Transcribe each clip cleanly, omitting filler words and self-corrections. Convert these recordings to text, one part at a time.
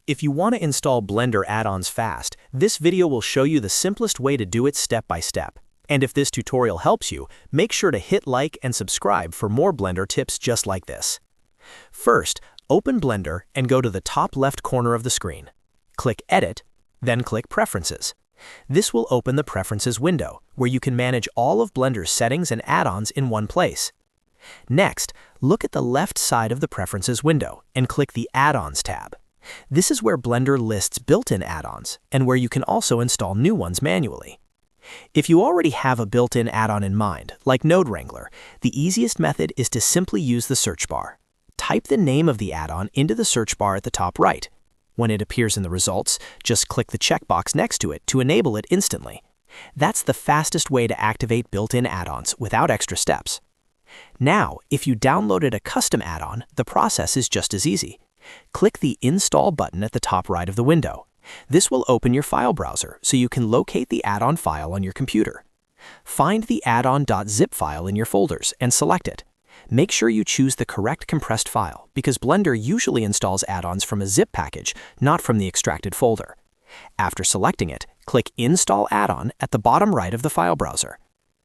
If you want to install Blender add-ons fast, this video will show you the simplest way to do it step by step. And if this tutorial helps you, make sure to hit like and subscribe for more Blender tips just like this. First, open Blender and go to the top left corner of the screen. Click Edit, then click Preferences. This will open the Preferences window, where you can manage all of Blender's settings and add-ons in one place. Next, look at the left side of the Preferences window and click the Add-ons tab. This is where Blender lists built-in add-ons and where you can also install new ones manually. If you already have a built-in add-on in mind, like Wrangler, the easiest method is to simply use the search bar. Type the name of the add-on into the search bar at the top right. When it appears in the results, just click the checkbox next to it to enable it instantly. That's the fastest way to activate built-in add-ons without extra steps. Now, if you downloaded a custom add-on, the process is just as easy. Click the Install button at the top right of the window. This will open your file browser so you can locate the add-on file on your computer. Find the add-on.zip file in your folders and select it. Make sure you choose the correct compressed file because Blender usually installs add-ons from a zip package, not from the extracted folder. After selecting it, click Install Add-on at the bottom right of the file browser.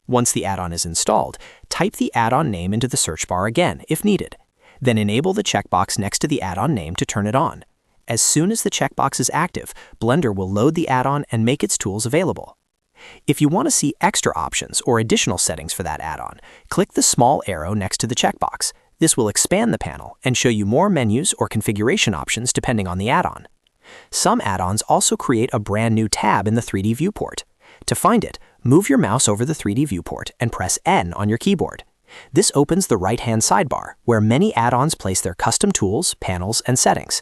Once the add-on is installed, type the add-on name into the search bar again if needed. Then enable the checkbox next to the add-on name to turn it on. As soon as the checkbox is active, Blender will load the add-on and make its tools available. If you want to see extra options or additional settings for that add-on, click the small arrow next to the checkbox. This will expand the panel and show you more menus or configuration options depending on the add-on. Some add-ons also create a brand new tab in the 3D viewport. To find it, move your mouse over the 3D viewport and press N on your keyboard. This opens the right-hand sidebar, where many add-ons place their custom tools, panels, and settings.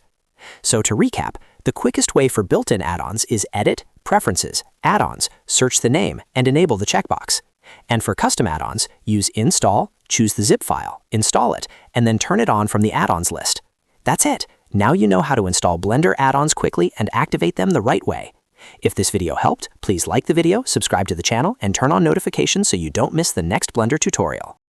So to recap, the quickest way for built-in add-ons is Edit, Preferences, Add-ons, search the name, and enable the checkbox. And for custom add-ons, use Install, choose the zip file, install it, and then turn it on from the add-ons list. That's it! Now you know how to install Blender add-ons quickly and activate them the right way. If this video helped, please like the video, subscribe to the channel, and turn on notifications so you don't miss the next Blender tutorial.